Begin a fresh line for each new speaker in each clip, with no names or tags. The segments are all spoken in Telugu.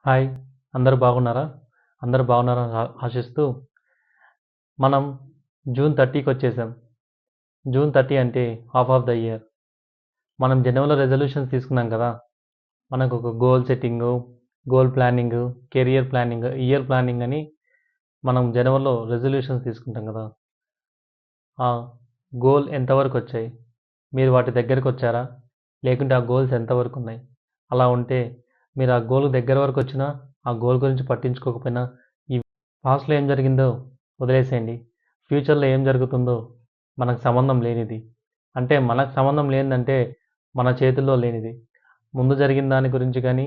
హాయ్! అందరూ బాగున్నారా? అందరూ బాగున్నారని ఆశిస్తూ మనం జూన్ 30కి వచ్చేసాం. జూన్ 30 అంటే హాఫ్ ఆఫ్ ద ఇయర్. మనం జనవరిలో రెజల్యూషన్స్ తీసుకున్నాం కదా! మనకొక goal setting, goal planning, career planning, year planning అని మనం జనవరిలో రెజల్యూషన్స్ తీసుకుంటాం కదా! ఆ గోల్ ఎంతవరకు వచ్చాయి? మీరు వాటి దగ్గరకొచ్చారా? లేకుంటే ఆ గోల్స్ ఎంతవరకు ఉన్నాయి? అలా ఉంటే మీరు ఆ గోల్ దగ్గర వరకు వచ్చినా, ఆ గోల్ గురించి పట్టించుకోకపోయినా ఈ పాస్ట్‌లో ఏం జరిగిందో వదిలేసేయండి. ఫ్యూచర్‌లో ఏం జరుగుతుందో మనకు సంబంధం లేనిది. అంటే మనకు సంబంధం లేనిదంటే మన చేతుల్లో లేనిది. ముందు జరిగిన దాని గురించి కానీ,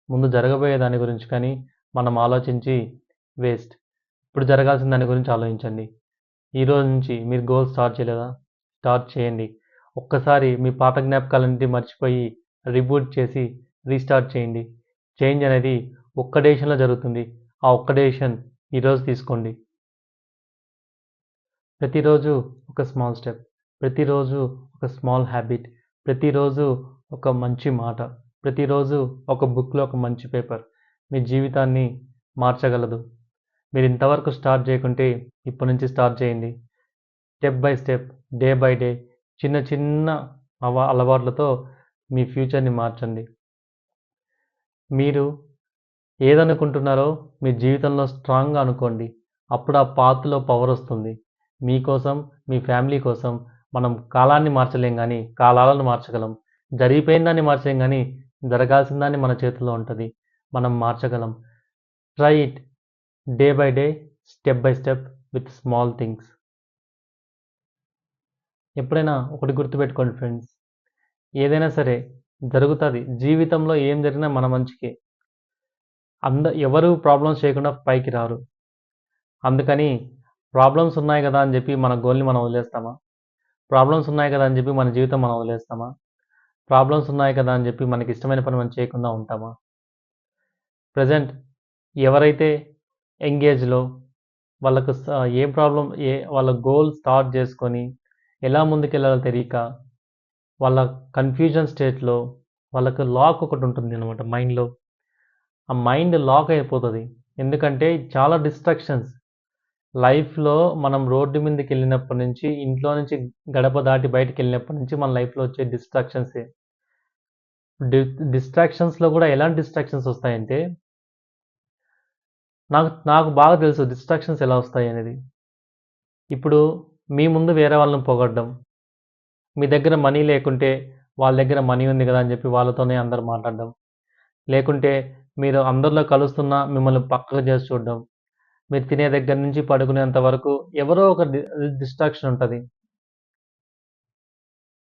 ముందు జరగబోయే దాని గురించి కానీ మనం ఆలోచించి వేస్ట్. ఇప్పుడు జరగాల్సిన దాని గురించి ఆలోచించండి. ఈరోజు నుంచి మీరు గోల్ స్టార్ట్ చేయలేదా? స్టార్ట్ చేయండి. ఒక్కసారి మీ పాత జ్ఞాపకాలన్నిటిని మర్చిపోయి రీబూట్ చేసి రీస్టార్ట్ చేయండి. చేంజ్ అనేది ఒక్క డెసిషన్‌లో జరుగుతుంది. ఆ ఒక్క డెసిషన్ ఈరోజు తీసుకోండి. ప్రతిరోజు ఒక స్మాల్ స్టెప్, ప్రతిరోజు ఒక స్మాల్ హ్యాబిట్, ప్రతిరోజు ఒక మంచి మాట, ప్రతిరోజు ఒక బుక్‌లో ఒక మంచి పేపర్ మీ జీవితాన్ని మార్చగలదు. మీరు ఇంతవరకు స్టార్ట్ చేయకుంటే ఇప్పటి నుంచి స్టార్ట్ చేయండి. Step by step, day by day చిన్న చిన్న అలవాట్లతో మీ ఫ్యూచర్‌ని మార్చండి. మీరు ఏదనుకుంటున్నారో మీ జీవితంలో స్ట్రాంగ్‌గా అనుకోండి. అప్పుడు ఆ పాత్‌లో పవర్ వస్తుంది. మీకోసం, మీ ఫ్యామిలీ కోసం మనం కాలాన్ని మార్చలేం గానీ, కాలాలను మార్చగలం. జరిగిపోయిన దాన్ని మార్చలేం గానీ, జరగాల్సిన దాన్ని మన చేతుల్లో ఉంటది. మనం మార్చగలం. Try it day by day, step by step with small things. ఎప్పుడైనా ఒకటి గుర్తుపెట్టుకోండి ఫ్రెండ్స్. ఏదైనా సరే జరుగుతది. జీవితంలో ఏం జరిగినా మన మంచికే. ఎవరు ప్రాబ్లమ్స్ చేయకుండా పైకి రారు. అందుకని ప్రాబ్లమ్స్ ఉన్నాయి గదా అని జెప్పి మన గోల్‌ని మనం వదిలేస్తామా? ప్రాబ్లమ్స్ ఉన్నాయి కదా అని జెప్పి మన జీవితం మనం వదిలేస్తామా? ప్రాబ్లమ్స్ ఉన్నాయి కదా అని జెప్పి మనకిష్టమైన పని మనం చేయకుండా ఉంటామా? ప్రెజెంట్ ఎవరైతే యంగ్ ఏజ్‌లో వాళ్ళకు ఏ ప్రాబ్లమ్ వాళ్ళ గోల్ స్టార్ట్ జేసుకొని ఎలా ముందుకెళ్ళాలో తెలియక వాళ్ళ కన్‌ఫ్యూజన్ స్టేట్‌లో వాళ్ళకు లాక్ ఒకటుంటుందనమాట మైండ్‌లో. ఆ మైండ్ లాక్ అయిపోతది. ఎందుకంటే చాలా డిస్ట్రాక్షన్స్. లైఫ్‌లో మనం రోడ్డు మీదకెళ్ళినప్పటి నుంచి, ఇంట్లో నుంచి గడప దాటి బయటికెళ్ళినప్పటి నుంచి మన లైఫ్‌లో వచ్చే డిస్ట్రాక్షన్సే. డి డిస్ట్రాక్షన్స్‌లో గూడా ఎలాంటి డిస్ట్రాక్షన్స్ వస్తాయంటే, నాకు నాకు బాగా తెలుసు డిస్ట్రాక్షన్స్ ఎలా వస్తాయనేది. ఇప్పుడు మీ ముందు వేరే వాళ్ళని పొగడ్డం, మీ దగ్గర మనీ లేకుంటే, వాళ్ళ దగ్గర మనీ ఉంది గదా అని జెప్పి వాళ్ళతోనే అందరూ మాట్లాడడం. లేకుంటే మీరు అందరిలో కలుస్తున్నా మిమ్మల్ని పక్కకు జేసి చూడడం. మీరు తినే దగ్గర నుంచి పడుకునేంత వరకు ఎవరో ఒక డిస్ట్రాక్షన్ ఉంటది.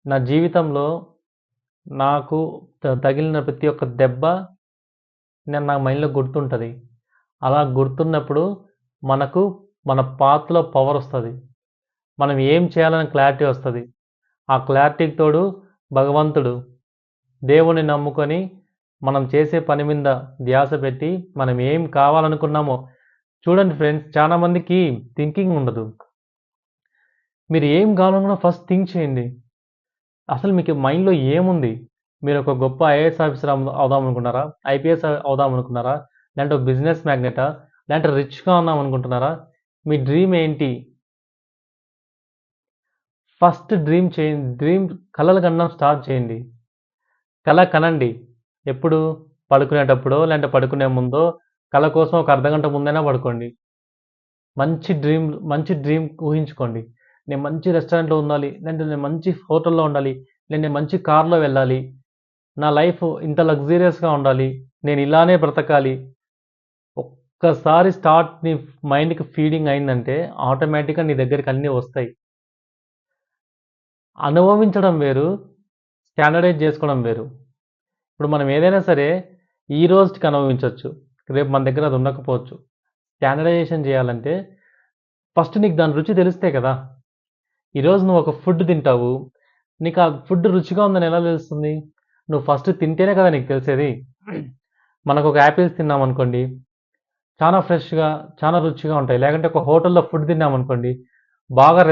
నా జీవితంలో నాకు తగిలిన ప్రతి ఒక్క దెబ్బ నా మైండ్‌లో గుర్తుంటది. అలా గుర్తున్నప్పుడు మనకు మన పాత్‌లో పవరొస్తది. మనం ఏం చేయాలని క్లారిటీ వస్తది. ఆ క్లారిటీకి తోడు భగవంతుడు, దేవుడిని నమ్ముకొని మనం చేసే పని మీద ధ్యాస పెట్టి మనం ఏం కావాలనుకున్నామో చూడండి ఫ్రెండ్స్ చాలా మందికి థింకింగ్ ఉండదు. మీరు ఏం కావాలనుకున్నా ఫస్ట్ థింక్ చేయండి. అసలు మీకు మైండ్‌లో ఏముంది? మీరొక గొప్ప ఐఏఎస్ ఆఫీసర్ అవుదాం అనుకున్నారా? ఐపీఎస్ అవుదాం అనుకున్నారా? లేదంటే ఒక బిజినెస్ మ్యాగ్నెటా? లేదంటే రిచ్‌గా ఉందాం అనుకుంటున్నారా? మీ డ్రీమ్ ఏంటి? ఫస్ట్ డ్రీమ్ చేయండి. కలలు కనడం స్టార్ట్ చేయండి. కల కనండి. ఎప్పుడు? పడుకునేటప్పుడో, లేదంటే పడుకునే ముందో కల కోసం ఒక అర్ధగంట ముందైనా పడుకోండి. మంచి డ్రీమ్ ఊహించుకోండి. నేను మంచి రెస్టారెంట్‌లో ఉండాలి. లేదంటే నేను మంచి హోటల్‌లో ఉండాలి. నేను మంచి కార్‌లో వెళ్ళాలి. నా లైఫ్ ఇంత లగ్జూరియస్‌గా ఉండాలి. నేను ఇలానే బ్రతకాలి. ఒక్కసారి నీ మైండ్‌కి ఫీడింగ్ అయిందంటే ఆటోమేటిక్‌గా నీ దగ్గరికి అన్నీ వస్తాయి. అనుభవించడం వేరు, స్టాండర్డైజ్ చేసుకోవడం వేరు. ఇప్పుడు మనం ఏదైనా సరే ఈ రోజుకి అనుభవించొచ్చు. రేపు మన దగ్గర అది ఉండకపోవచ్చు. స్టాండర్డైజేషన్ చేయాలంటే ఫస్ట్ నీకు దాని రుచి తెలిస్తే కదా! ఈరోజు నువ్వు ఒక ఫుడ్ తింటావు. నీకు ఆ ఫుడ్ రుచిగా ఉందని ఎలా తెలుస్తుంది? నువ్వు ఫస్ట్ తింటేనే కదా నీకు తెలిసేది. మనకొక యాపిల్స్ తిన్నామనుకోండి, చాలా ఫ్రెష్‌గా, చాలా రుచిగా ఉంటాయి. లేకుంటే ఒక హోటల్‌లో ఫుడ్ తిన్నామనుకోండి, బాగా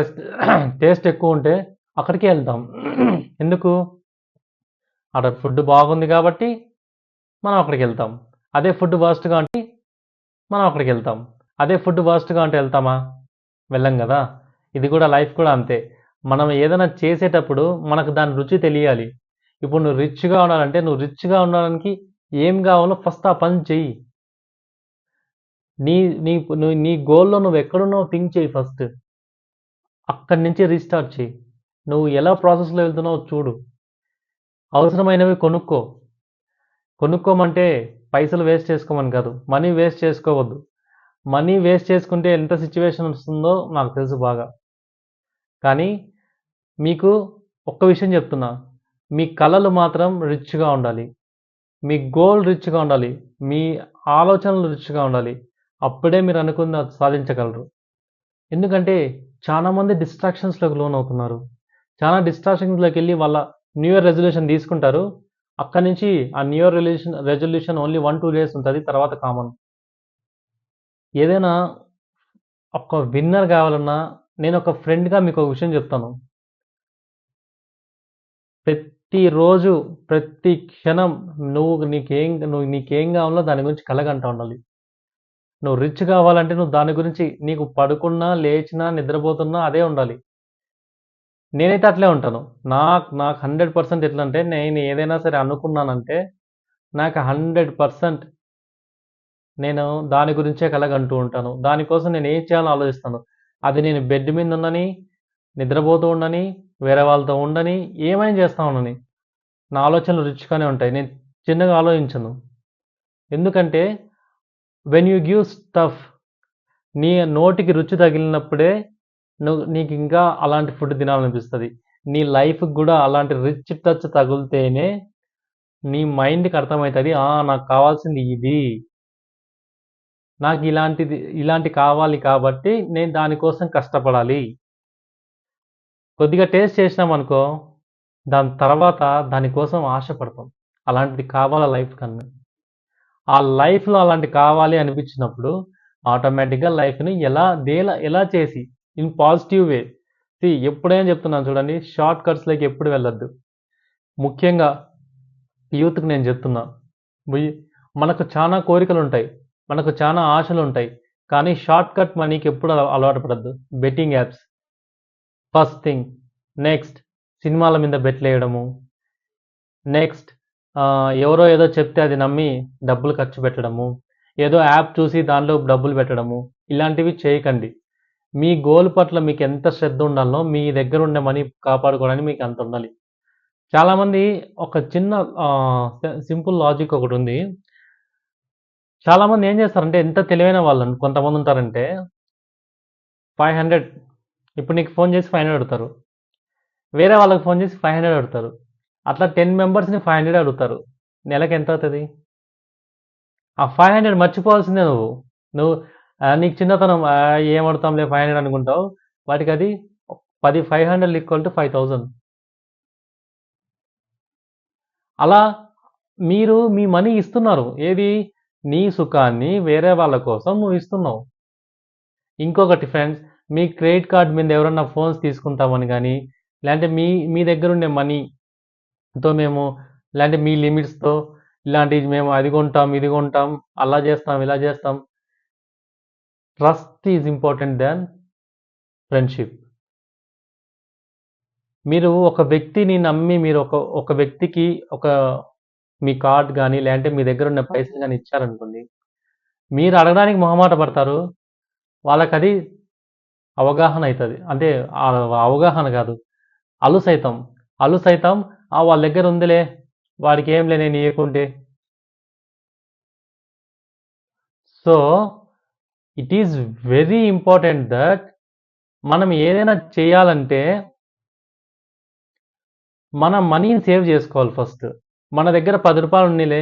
టేస్ట్ ఎక్కువుంటే అక్కడికే ఎళ్తాం. ఎందుకు? అక్కడ ఫుడ్ బాగుంది కాబట్టి మనం అక్కడికెళ్తాం. అదే ఫుడ్ వర్స్ట్‌గా ఉంటే మనం అక్కడికెళ్తాం. అదే ఫుడ్ వర్స్ట్‌గా ఉంటే వెళ్తామా? వెళ్ళం గదా! ఇది కూడా లైఫ్ కూడా అంతే. మనం ఏదైనా చేసేటప్పుడు మనకు దాని రుచి తెలియాలి. ఇప్పుడు నువ్వు రిచ్‌గా ఉండాలంటే, నువ్వు రిచ్‌గా ఉండడానికి ఏం గావాలో ఫస్ట్ ఆ పని చెయ్యి. నీ నీ నువ్వు నీ గోల్‌లో నువ్వెక్కడున్నావో థింక్ చెయ్యి ఫస్ట్. అక్కడి నుంచి రీస్టార్ట్ చెయ్యి. నువ్వు ఎలా ప్రాసెస్‌లో వెళ్తున్నావో చూడు. అవసరమైనవి కొనుక్కో. కొనుక్కోమంటే పైసలు వేస్ట్ చేసుకోమని కాదు. మనీ వేస్ట్ చేసుకోవద్దు. మనీ వేస్ట్ చేసుకుంటే ఎంత సిట్యుయేషన్ వస్తుందో నాకు తెలుసు బాగా. కానీ మీకు ఒక్క విషయం చెప్తున్నా. మీ కలలు మాత్రం రిచ్‌గా ఉండాలి. మీ గోల్ రిచ్‌గా ఉండాలి. మీ ఆలోచనలు రిచ్‌గా ఉండాలి. అప్పుడే మీరు అనుకున్నది సాధించగలరు. ఎందుకంటే చాలా మంది డిస్ట్రాక్షన్స్‌లోకి లోనవుతున్నారు. చాలా డిస్ట్రాక్షన్స్‌లోకెళ్ళి వాళ్ళ న్యూ ఇయర్ రెజల్యూషన్ తీసుకుంటారు. అక్కడి నుంచి ఆ new year resolution only 1, 2 days ఉంటది. తర్వాత కామన్. ఏదైనా ఒక విన్నర్ కావాలన్నా నేనొక ఫ్రెండ్‌గా మీకో విషయం చెప్తాను. ప్రతిరోజు, ప్రతి క్షణం నువ్వు నీకేం కావాలో దాని గురించి కలగంటా ఉండాలి. నువ్వు రిచ్ కావాలంటే నువ్వు దాని గురించి నీకు పడుకున్నా, లేచినా, నిద్రపోతున్నా అదే ఉండాలి. నేనైతే అట్లే ఉంటాను. నాకు 100% ఎట్లంటే నేను ఏదైనా సరే అనుకున్నానంటే నాకు 100% నేను దాని గురించే కలగంటూ ఉంటాను. దానికోసం నేను ఏం చేయాలో ఆలోచిస్తాను. అది నేను బెడ్ మీద ఉండని, నిద్రపోతూ ఉండని, వేరే వాళ్ళతో ఉండని, ఏమైనా చేస్తా ఉండని. నా ఆలోచనలు రిచ్‌గానే ఉంటాయి. నేను చిన్నగా ఆలోచించను. ఎందుకంటే వెన్ యూ గివ్ స్టఫ్ నీ నోటికి రుచి తగిలినప్పుడే నీకింకా అలాంటి ఫుడ్ తినాలనిపిస్తది. నీ లైఫ్‌కి గూడా అలాంటి రిచ్ టచ్ తగులుతేనే నీ మైండ్‌కి అర్థమైతది. నాకు కావాల్సింది ఇది. ఇలాంటి కావాలి కాబట్టి నేను దాని కోసం కష్టపడాలి. కొద్దిగా టేస్ట్ చేసినామనుకో, దాని తర్వాత దాని కోసం ఆశపడతాం. అలాంటిది కావాలా లైఫ్‌కని. ఆ లైఫ్‌లో అలాంటివి కావాలి అనిపించినప్పుడు ఆటోమేటిక్‌గా లైఫ్‌ని ఎలా చేసి ఇన్ పాజిటివ్ వే. ఎప్పుడైనా చెప్తున్నాను చూడండి. షార్ట్ కట్స్‌లోకి ఎప్పుడు వెళ్ళొద్దు. ముఖ్యంగా యూత్‌కి నేను చెప్తున్నా. బుయ్ మనకు చానా కోరికలుంటాయి. మనకు చానా ఆశలుంటాయి. కానీ షార్ట్ కట్ మనీకి ఎప్పుడు అలవాటు పడొద్దు. Betting apps first thing. Next సినిమాల మీద బెట్లేయడము. నెక్స్ట్ ఎవరో ఏదో చెప్తే అది నమ్మి డబ్బులు ఖర్చు పెట్టడము. ఏదో యాప్ చూసి దానిలో డబ్బులు పెట్టడము. ఇలాంటివి చేయకండి. మీ గోల్ పట్ల మీకెంత శ్రద్ధ ఉండాలనో మీ దగ్గర ఉండే మనీ కాపాడుకోవడానికి మీకు అంత ఉండాలి. చాలామంది ఒక చిన్న సింపుల్ లాజిక్ ఒకటుంది. చాలామంది ఏం చేస్తారంటే ఎంత తెలివైన వాళ్ళని కొంతమందుంటారంటే 500 ఇప్పుడు నీకు ఫోన్ చేసి 500 అడుగుతారు. వేరే వాళ్ళకి ఫోన్ చేసి 500 అడుగుతారు. అట్లా 10 మెంబర్స్‌ని 500 అడుగుతారు. నెలకెంతవుతది? ఆ 500 మర్చిపోవాల్సిందే నువ్వు. నువ్వు నీకు చిన్నతనం ఏం అడుగుతాంలే 500 అనుకుంటావు. వాటికది 10 500 ఈక్వల్ టు 5000. అలా మీరు మీ మనీ ఇస్తున్నారు. ఏది? నీ సుఖాన్ని వేరే వాళ్ళ కోసం నువ్వు ఇస్తున్నావు. ఇంకొకటి ఫ్రెండ్స్, మీ క్రెడిట్ కార్డ్ మీద ఎవరన్నా ఫోన్స్ తీసుకుంటామని గానీ, లేదంటే మీ మీ దగ్గరుండే మనీతో లేదంటే మీ లిమిట్స్‌తో ఇలాంటివి మేము అది కొంటాం, ఇది కొంటాం, అలా చేస్తాం, ఇలా చేస్తాం. Trust is important than friendship. మీరు ఒక వ్యక్తిని నమ్మి మీరు ఒక వ్యక్తికి ఒక మీ కార్డ్ గానీ, లేదంటే మీ దగ్గరున్న పైసలు గానీ ఇచ్చారనుకోండి, మీరు అడగడానికి మొహమాట పడతారు. వాళ్ళకది అవగాహన అయితది. అంటే అవగాహన గాదు. అలుసైతాం. అలుసైతాం. వాళ్ళ దగ్గర ఉందిలే. వాడికేంలే నేను ఇయ్యకుంటే. So, it is very important that మనం ఏదైనా చేయాలంటే మన మనీని సేవ్ జేసుకోవాలి ఫస్ట్. మన దగ్గర రూ. 10 ఉన్నీలే.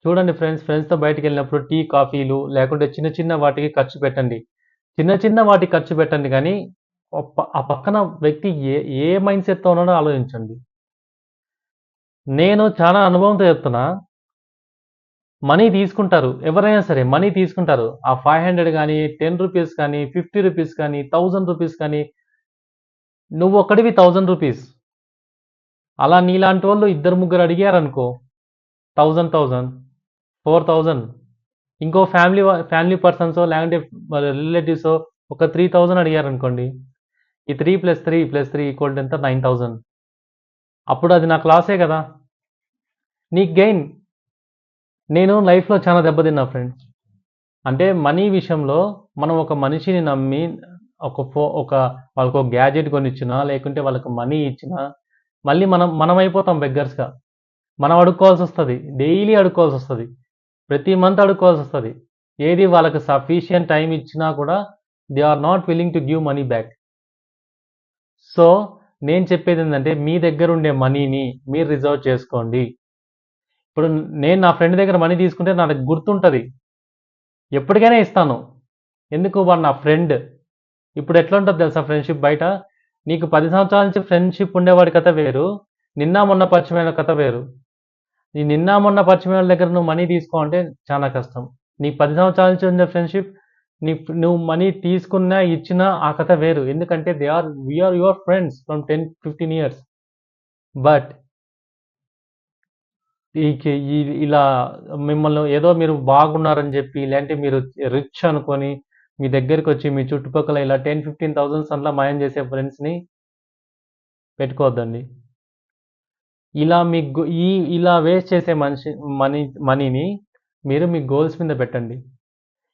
చూడండి ఫ్రెండ్స్, ఫ్రెండ్స్‌తో బయటికెళ్ళినప్పుడు టీ, కాఫీలు లేకుంటే చిన్న చిన్న వాటికి ఖర్చు పెట్టండి. చిన్న చిన్న వాటికి ఖర్చు పెట్టండి గానీ, ఆ పక్కన వ్యక్తి ఏ మైండ్‌సెట్‌తో ఉన్నాడో ఆలోచించండి. నేను చాలా అనుభవంతో చెప్తున్నా. మనీ తీసుకుంటారు. ఎవరైనా సరే మనీ తీసుకుంటారు. ఆ 500 గానీ, రూ. 10 కానీ, రూ. 50 కానీ, రూ. 1000 కానీ, నువ్వొక్కడివి రూ. 1000. అలా నీలాంటోళ్ళు ఇద్దరు, ముగ్గురు అడిగారనుకో 1000, 1000 4,000. ఇంకో ఫ్యామిలీ పర్సన్సో లేకుంటే రిలేటివ్సో ఒక 3,000 అడిగారనుకోండి, ఈ 3+3+3 ఈక్వల్ ఎంత? 9,000. అప్పుడు అది నాకు లాసే కదా, నీకు గెయిన్. నేను లైఫ్లో చాలా దెబ్బతిన్నా ఫ్రెండ్స్. అంటే మనీ విషయంలో మనం ఒక మనిషిని నమ్మి వాళ్ళకు ఒక గ్యాజెట్ కొనిచ్చినా లేకుంటే వాళ్ళకి మనీ ఇచ్చినా మళ్ళీ మనం అయిపోతాం బెగ్గర్స్గా. మనం అడుక్కోవాల్సి వస్తుంది, డైలీ అడుక్కోవాల్సి వస్తుంది, ప్రతి మంత్ అడుక్కోవాల్సి వస్తుంది. ఏది వాళ్ళకి సఫిషియంట్ టైం ఇచ్చినా కూడా they are not willing to give money back. So నేను చెప్పేది ఏంటంటే మీ దగ్గర ఉండే మనీని మీరు రిజర్వ్ చేసుకోండి. ఇప్పుడు నేను నా ఫ్రెండ్ దగ్గర మనీ తీసుకుంటే నాకు గుర్తుంటుంది, ఎప్పటికైనా ఇస్తాను. ఎందుకు? వాడు నా ఫ్రెండ్. ఇప్పుడు ఎట్లా ఉంటుంది తెలుసా ఫ్రెండ్షిప్? బయట నీకు 10 సంవత్సరాల నుంచి ఫ్రెండ్షిప్ ఉండేవాడి కథ వేరు, నిన్న మొన్న పరిచయమైన కథ వేరు. ఈ నిన్న మొన్న పరిచయమైన వాళ్ళ దగ్గర నువ్వు మనీ తీసుకో అంటే చాలా కష్టం. నీకు 10 సంవత్సరాల నుంచి ఉన్న ఫ్రెండ్షిప్, నువ్వు మనీ తీసుకున్నా ఇచ్చినా ఆ కథ వేరు. ఎందుకంటే we are your friends from 10-15 years. But ఇలా మిమ్మల్ని ఏదో మీరు బాగున్నారని చెప్పి, లేదంటే మీరు రిచ్ అనుకొని మీ దగ్గరికి వచ్చి మీ చుట్టుపక్కల ఇలా 10-15,000 అట్లా మాయం చేసే ఫ్రెండ్స్ని పెట్టుకోవద్దండి. ఇలా ఇలా వేస్ట్ చేసే మనీని మీరు మీ గోల్స్ మీద పెట్టండి.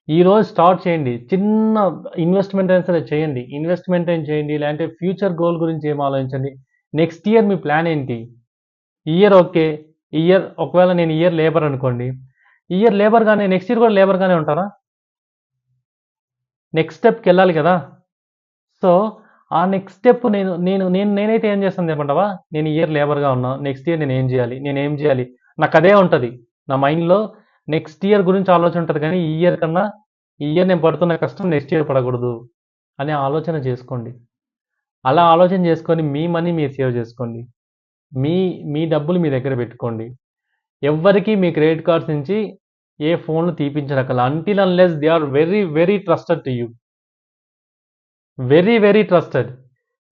ఈరోజు స్టార్ట్ చేయండి, చిన్న ఇన్వెస్ట్మెంట్ అయినా సరే చేయండి. ఇన్వెస్ట్మెంట్ ఏం చేయండి, లేదంటే ఫ్యూచర్ గోల్ గురించి ఏం ఆలోచించండి. నెక్స్ట్ ఇయర్ మీ ప్లాన్ ఏంటి? ఇయర్ ఓకే, ఒకవేళ నేను ఇయర్ లేబర్ అనుకోండి, ఇయర్ లేబర్గానే నెక్స్ట్ ఇయర్ కూడా లేబర్గానే ఉంటారా? నెక్స్ట్ స్టెప్కి వెళ్ళాలి కదా. సో ఆ నెక్స్ట్ స్టెప్ నేనైతే ఏం చేస్తాను చెప్పంటావా? నేను ఇయర్ లేబర్గా ఉన్నా, నెక్స్ట్ ఇయర్ నేను ఏం చేయాలి నాకు అదే ఉంటుంది. నా మైండ్లో నెక్స్ట్ ఇయర్ గురించి ఆలోచన ఉంటుంది, కానీ ఈ ఇయర్ కన్నా ఈ ఇయర్ నేను పడుతున్న కష్టం నెక్స్ట్ ఇయర్ పడకూడదు అనే ఆలోచన చేసుకోండి. అలా ఆలోచన చేసుకొని మీ మనీ మీరు సేవ్ చేసుకోండి. మీ డబ్బులు మీ దగ్గర పెట్టుకోండి. ఎవ్వరికి మీ క్రెడిట్ కార్డ్స్ నుంచి ఏ ఫోన్లు తీపించనక్కల, until unless they are very very trusted to you. Very very trusted.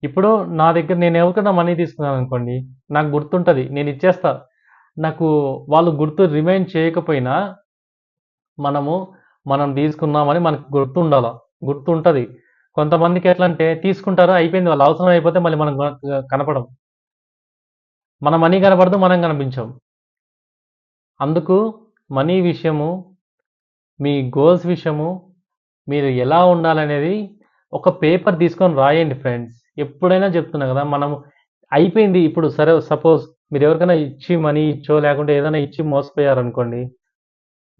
ఇప్పుడు నా దగ్గర నేను ఎవరికైనా మనీ తీసుకున్నాను అనుకోండి, నాకు గుర్తుంటుంది, నేను ఇచ్చేస్తా. నాకు వాళ్ళు రిమైండ్ చేయకపోయినా మనం తీసుకున్నామని మనకు గుర్తుంటుంది. కొంతమందికి ఎట్లా అంటే తీసుకుంటారు, అయిపోయింది, వాళ్ళ అవసరం అయిపోతే మళ్ళీ మనం కనపడం, మన మనీ కనపడదు, మనం కనిపించాం. అందుకు మనీ విషయము, మీ గోల్స్ విషయము, మీరు ఎలా ఉండాలనేది ఒక పేపర్ తీసుకొని రాయండి ఫ్రెండ్స్. ఎప్పుడైనా చెప్తున్నా కదా, మనం అయిపోయింది. ఇప్పుడు సరే, సపోజ్ మీరు ఎవరికైనా ఇచ్చి మనీ ఇచ్చో లేకుంటే ఏదైనా ఇచ్చి మోసపోయారనుకోండి,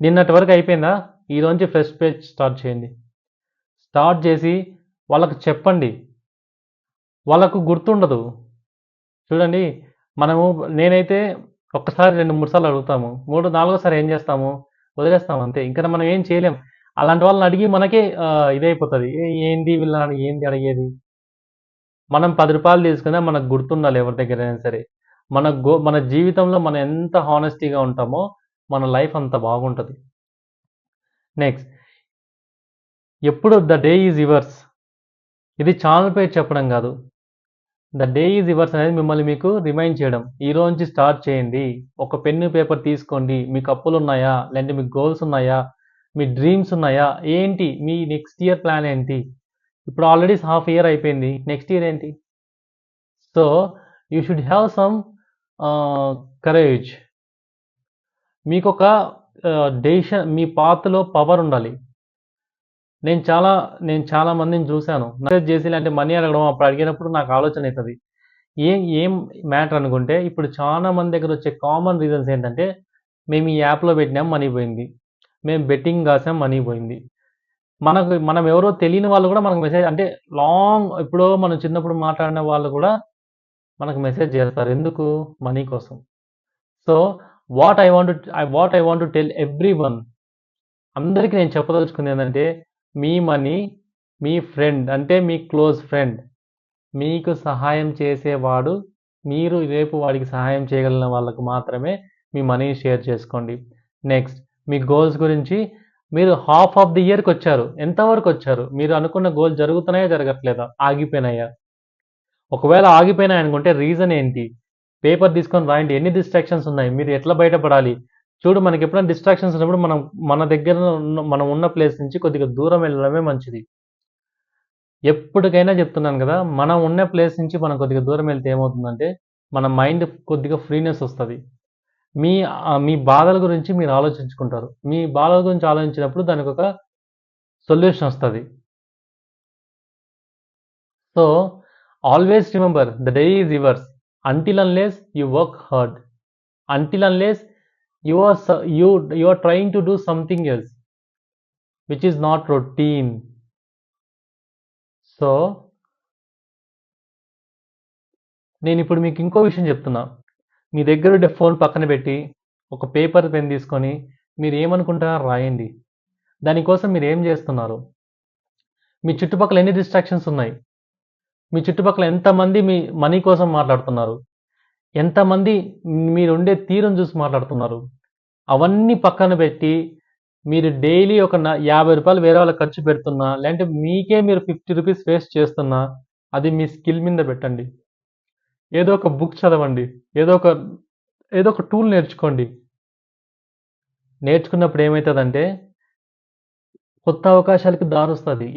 నిన్నటి వరకు అయిపోయిందా, ఈరోజు ఫ్రెష్ పేజ్ స్టార్ట్ చేయండి. స్టార్ట్ చేసి వాళ్ళకు చెప్పండి, వాళ్ళకు గుర్తుండదు. చూడండి, నేనైతే ఒక్కసారి 2-3 సార్లు అడుగుతాము, 3-4సారి ఏం చేస్తాము? వదిలేస్తాము అంతే. ఇంకా మనం ఏం చేయలేం. అలాంటి వాళ్ళని అడిగి మనకే ఇదైపోతుంది, ఏంది వీళ్ళని ఏంది అడిగేది. మనం 10 రూపాయలు తీసుకున్నా మనకు గుర్తుండాలి ఎవరి దగ్గరైనా సరే. మన జీవితంలో మనం ఎంత హానెస్టీగా ఉంటామో మన లైఫ్ అంత బాగుంటుంది. నెక్స్ట్, ఎప్పుడు ద డే ఈజ్ యువర్స్. ఇది ఛానల్ పేరు చెప్పడం కాదు, ద డే ఈజ్ యువర్స్ అనేది మిమ్మల్ని మీకు రిమైండ్ చేయడం. ఈ రోజు నుంచి స్టార్ట్ చేయండి. ఒక పెన్ను పేపర్ తీసుకోండి. మీకు అప్పులు ఉన్నాయా, లేదంటే మీకు గోల్స్ ఉన్నాయా, మీ డ్రీమ్స్ ఉన్నాయా, ఏంటి మీ నెక్స్ట్ ఇయర్ ప్లాన్ ఏంటి? ఇప్పుడు ఆల్రెడీ హాఫ్ ఇయర్ అయిపోయింది, నెక్స్ట్ ఇయర్ ఏంటి? So you should have some courage. మీకు ఒక డెసిషన్, మీ పాత్లో పవర్ ఉండాలి. నేను చాలా మందిని చూశాను, మెసేజ్ చేసి అంటే మనీ అడగడం, అప్పుడు అడిగినప్పుడు నాకు ఆలోచన అవుతుంది, ఏం మ్యాటర్ అనుకుంటే, ఇప్పుడు చాలా మంది దగ్గర వచ్చే కామన్ రీజన్స్ ఏంటంటే, మేము ఈ యాప్లో పెట్టినాం మనీ పోయింది, మేము బెట్టింగ్ కాసాం మనీ పోయింది. మనం ఎవరో తెలియని వాళ్ళు కూడా మనకు మెసేజ్, అంటే ఎప్పుడో మనం చిన్నప్పుడు మాట్లాడిన వాళ్ళు కూడా మనకు మెసేజ్ చేస్తారు. ఎందుకు? మనీ కోసం. So what I want to tell everyone, అందరికీ నేను చెప్పదలుచుకుంది ఏంటంటే, మీ మనీ మీ ఫ్రెండ్, అంటే మీ క్లోజ్ ఫ్రెండ్, మీకు సహాయం చేసేవాడు. మీరు రేపు వాడికి సహాయం చేయగలిగిన వాళ్ళకు మాత్రమే మీ మనీ షేర్ చేసుకోండి. నెక్స్ట్, మీ గోల్స్ గురించి, మీరు హాఫ్ ఆఫ్ ది ఇయర్కి వచ్చారు, ఎంతవరకు వచ్చారు? మీరు అనుకున్న గోల్ జరుగుతున్నాయా, జరగట్లేదా, ఆగిపోయినాయా? ఒకవేళ ఆగిపోయినాయి అనుకుంటే రీజన్ ఏంటి? పేపర్ తీసుకొని రాయండి. ఎన్ని డిస్ట్రాక్షన్స్ ఉన్నాయి, మీరు ఎట్లా బయటపడాలి? చూడు మనకి ఎప్పుడైనా డిస్ట్రాక్షన్స్ ఉన్నప్పుడు మన దగ్గర మనం ఉన్న ప్లేస్ నుంచి కొద్దిగా దూరం వెళ్ళడమే మంచిది. ఎప్పటికైనా చెప్తున్నాను కదా, మనం ఉన్న ప్లేస్ నుంచి మనం కొద్దిగా దూరం వెళ్తే ఏమవుతుందంటే మన మైండ్ కొద్దిగా ఫ్రీనెస్ వస్తుంది. మీ బాధల గురించి మీరు ఆలోచించుకుంటారు. మీ బాధల గురించి ఆలోచించినప్పుడు దానికి ఒక సొల్యూషన్ వస్తుంది. So always remember the day is yours until unless you work hard, until unless you are trying to do something else which is not routine. So నేను ఇప్పుడు మీకు ఇంకో విషయం చెప్తున్నా. మీ దగ్గర ఉండే ఫోన్ పక్కన పెట్టి ఒక పేపర్ పెన్ తీసుకొని మీరు ఏమనుకుంటారో రాయండి. దానికోసం మీరు ఏం చేస్తున్నారు? మీ చుట్టుపక్కల ఎన్ని డిస్ట్రాక్షన్స్ ఉన్నాయి? మీ చుట్టుపక్కల ఎంతమంది మీ మనీ కోసం మాట్లాడుతున్నారు? ఎంతమంది మీరుండే తీరును చూసి మాట్లాడుతున్నారు? అవన్నీ పక్కన పెట్టి మీరు డైలీ ఒక 50 రూపాయలు వేరే వాళ్ళకి ఖర్చు పెడుతున్నా, లేదంటే మీకే మీరు 50 రూపీస్ వేస్ట్ చేస్తున్నా, అది మీ స్కిల్ మీద పెట్టండి. ఏదో ఒక బుక్ చదవండి, ఏదో ఒక టూల్ నేర్చుకోండి. నేర్చుకున్నప్పుడు ఏమవుతుందంటే కొత్త అవకాశాలకి దారి వస్తుంది.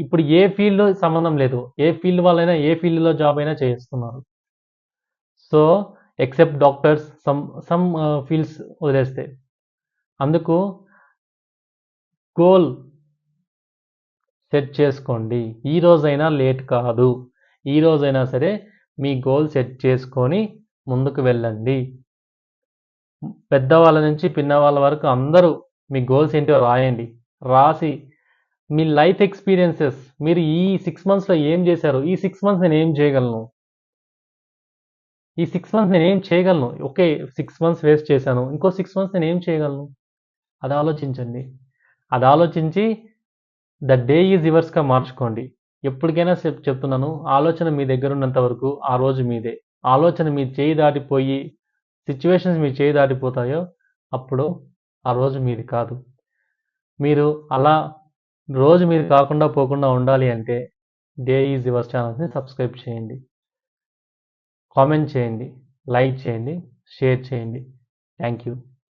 ఇప్పుడు ఏ ఫీల్డ్లో సంబంధం లేదు, ఏ ఫీల్డ్ వాళ్ళైనా ఏ ఫీల్డ్లో జాబ్ అయినా చేస్తున్నారు. So except doctors, some fields వదిలేస్తే. అందుకు గోల్ సెట్ చేసుకోండి. ఈ రోజైనా లేట్ కాదు. ఈ రోజైనా సరే మీ గోల్ సెట్ చేసుకొని ముందుకు వెళ్ళండి. పెద్దవాళ్ళ నుంచి పిన్నవాళ్ళ వరకు అందరూ మీ గోల్స్ ఏంటో రాయండి. రాసి మీ లైఫ్ ఎక్స్పీరియన్సెస్, మీరు ఈ 6 మంత్స్లో ఏం చేశారు, ఈ 6 మంత్స్ నేను ఏం చేయగలను, ఈ 6 మంత్స్ నేను ఏం చేయగలను, ఓకే 6 మంత్స్ వేస్ట్ చేశాను, ఇంకో 6 మంత్స్ నేను ఏం చేయగలను, అది ఆలోచించండి. అది ఆలోచించి ద డే ఈజ్ యువర్స్గా మార్చుకోండి. ఎప్పటికైనా చెప్తున్నాను, ఆలోచన మీ దగ్గర ఉన్నంత వరకు ఆ రోజు మీదే. ఆలోచన మీ చేయి దాటిపోయి సిచ్యువేషన్స్ మీ చేయి దాటిపోతాయో అప్పుడు ఆ రోజు మీది కాదు. మీరు అలా రోజు మీది కాకుండా పోకుండా ఉండాలి అంటే డే ఈజ్ యువర్స్ ఛానల్స్ని సబ్స్క్రైబ్ చేయండి, కామెంట్ చేయండి, లైక్ చేయండి, షేర్ చేయండి. Thank you.